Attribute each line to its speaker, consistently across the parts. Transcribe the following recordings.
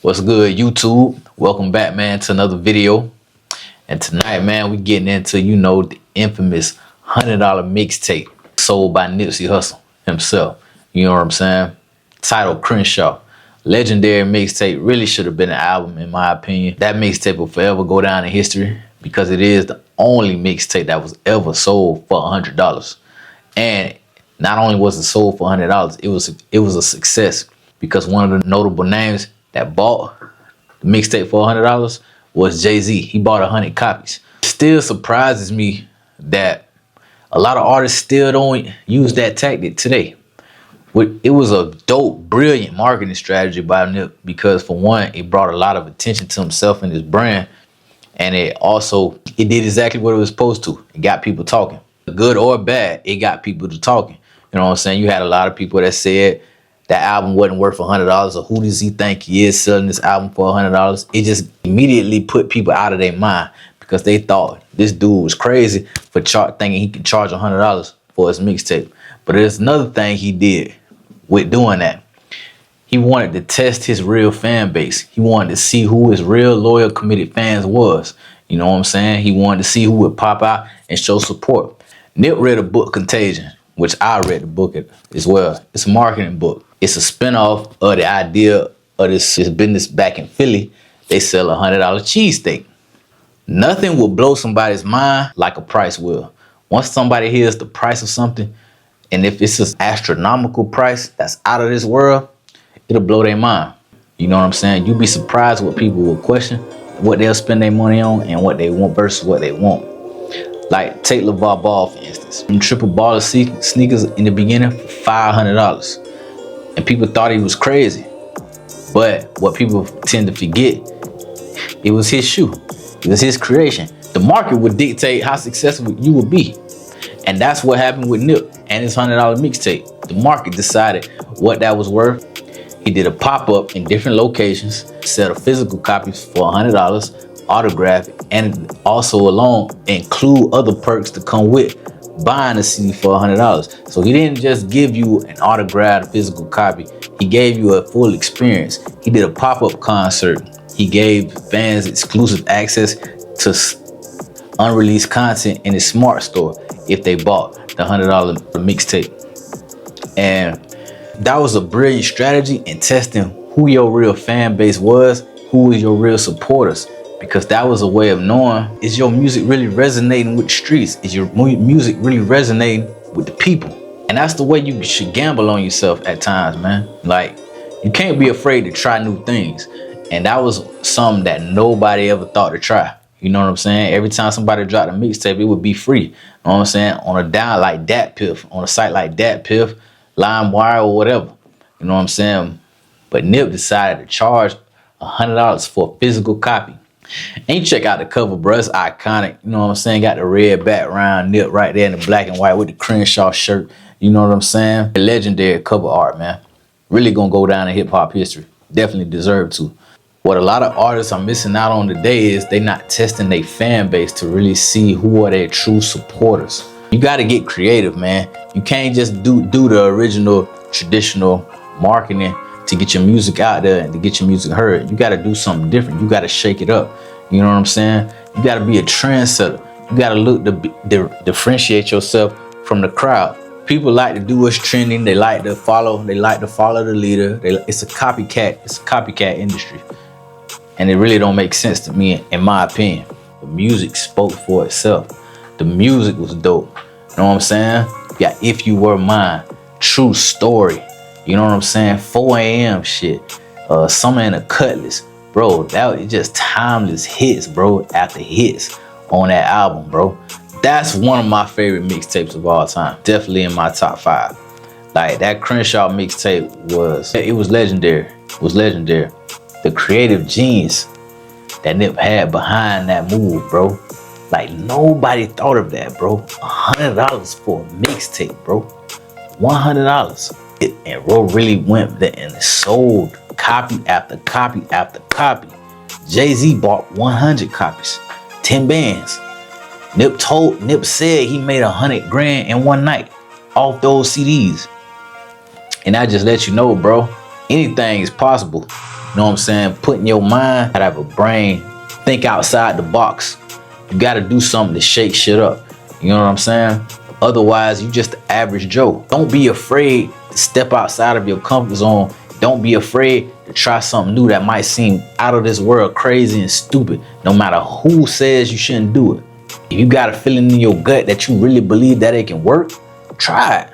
Speaker 1: What's good, YouTube? Welcome back, man, to another video. And tonight, man, we getting into, the infamous $100 mixtape sold by Nipsey Hussle himself. You know what I'm saying? Titled Crenshaw. Legendary mixtape. Really should have been an album, in my opinion. That mixtape will forever go down in history because it is the only mixtape that was ever sold for $100. And not only was it sold for $100, it was a success because one of the notable names that bought the mixtape for $100 was Jay-Z. He bought 100 copies. Still surprises me that a lot of artists still don't use that tactic today. It was a dope, brilliant marketing strategy by Nip because, for one, it brought a lot of attention to himself and his brand, and it did exactly what it was supposed to. It got people talking. Good or bad, it got people to talking. You know what I'm saying? You had a lot of people that said that album wasn't worth $100, or who does he think he is selling this album for $100? It just immediately put people out of their mind because they thought this dude was crazy for thinking he could charge $100 for his mixtape. But there's another thing he did with doing that. He wanted to test his real fan base. He wanted to see who his real loyal, committed fans was. You know what I'm saying? He wanted to see who would pop out and show support. Nip read a book, Contagion, which I read the book as well. It's a marketing book. It's a spinoff of the idea of this business back in Philly. They sell a $100 cheesesteak. Nothing will blow somebody's mind like a price will. Once somebody hears the price of something, and if it's an astronomical price that's out of this world, it'll blow their mind. You know what I'm saying? You'd be surprised what people will question, what they'll spend their money on, and what they want versus what they want. Like, take LeVar Ball, for instance. Them triple baller sneakers in the beginning for $500. And people thought he was crazy. But what people tend to forget, it was his shoe. It was his creation. The market would dictate how successful you would be. And that's what happened with Nip and his $100 mixtape. The market decided what that was worth. He did a pop-up in different locations, set a physical copies for $100, autograph, and also along include other perks to come with buying a CD for $100. So he didn't just give you an autographed physical copy. He gave you a full experience. He did a pop-up concert. He gave fans exclusive access to unreleased content in his smart store if they bought the $100 mixtape. And that was a brilliant strategy in testing who your real fan base was, who is your real supporters. Because that was a way of knowing, is your music really resonating with the streets? Is your music really resonating with the people? And that's the way you should gamble on yourself at times, man. Like, you can't be afraid to try new things. And that was something that nobody ever thought to try. You know what I'm saying? Every time somebody dropped a mixtape, it would be free. You know what I'm saying? On a down like DatPiff, on a site like DatPiff, LimeWire, or whatever. You know what I'm saying? But Nip decided to charge $100 for a physical copy. And you check out the cover, bro. It's iconic. You know what I'm saying? Got the red background, Nip right there in the black and white with the Crenshaw shirt. You know what I'm saying? Legendary cover art, man. Really gonna go down in hip-hop history. Definitely deserve to. What a lot of artists are missing out on today is they not testing their fan base to really see who are their true supporters. You gotta get creative, man. You can't just do the original, traditional marketing to get your music out there and to get your music heard. You gotta do something different. You gotta shake it up. You know what I'm saying? You gotta be a trendsetter. You gotta look to differentiate yourself from the crowd. People like to do what's trending. They like to follow the leader. It's a copycat industry. And it really don't make sense to me, in my opinion. The music spoke for itself. The music was dope. You know what I'm saying? Yeah, If You Were Mine, True Story. You know what I'm saying? 4 a.m. shit. Summer in a Cutlass. Bro, that was just timeless hits, bro, after hits on that album, bro. That's one of my favorite mixtapes of all time. Definitely in my top 5. Like, that Crenshaw mixtape was legendary. It was legendary. The creative genius that Nip had behind that move, bro. Like, nobody thought of that, bro. $100 for a mixtape, bro. $100. And Ro really went there and sold copy after copy after copy. Jay-Z bought 100 copies, 10 bands. Nip said he made $100 grand in one night off those CDs. And I just let you know, bro, anything is possible You know what I'm saying? Putting your mind, gotta have a brain, think outside the box. You gotta do something to shake shit up. You know what I'm saying? Otherwise, you just the average Joe. Don't be afraid to step outside of your comfort zone. Don't be afraid to try something new that might seem out of this world, crazy and stupid, no matter who says you shouldn't do it. If you got a feeling in your gut that you really believe that it can work, try it.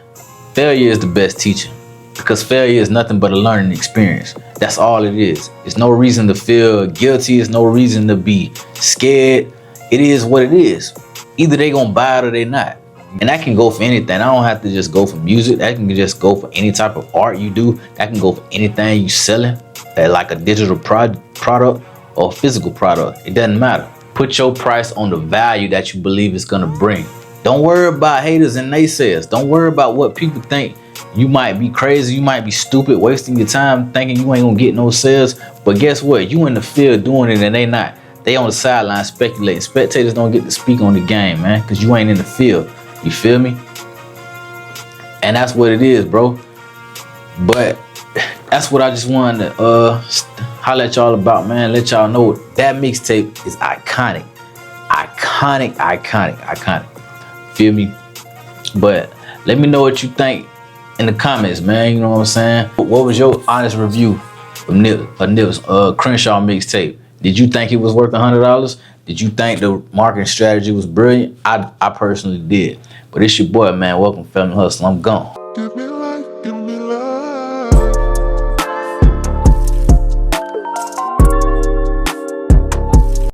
Speaker 1: Failure is the best teacher, because failure is nothing but a learning experience. That's all it is. It's no reason to feel guilty. It's no reason to be scared. It is what it is. Either they gonna buy it or they not. And that can go for anything. I don't have to just go for music. That can just go for any type of art you do. That can go for anything you selling, like a digital product or a physical product. It doesn't matter. Put your price on the value that you believe it's gonna bring. Don't worry about haters and naysayers. Don't worry about what people think. You might be crazy, you might be stupid, wasting your time thinking you ain't gonna get no sales. But guess what? You in the field doing it and they not. They on the sideline speculating. Spectators don't get to speak on the game, man, because you ain't in the field. You feel me? And that's what it is, bro. But that's what I just wanted to holler at y'all about, man. Let y'all know that mixtape is iconic. Iconic. Feel me? But let me know what you think in the comments, man. You know what I'm saying? What was your honest review of Nip's Crenshaw mixtape? Did you think it was worth $100? Did you think the marketing strategy was brilliant? I personally did. But it's your boy, man. Welcome, Family Hustle. I'm gone.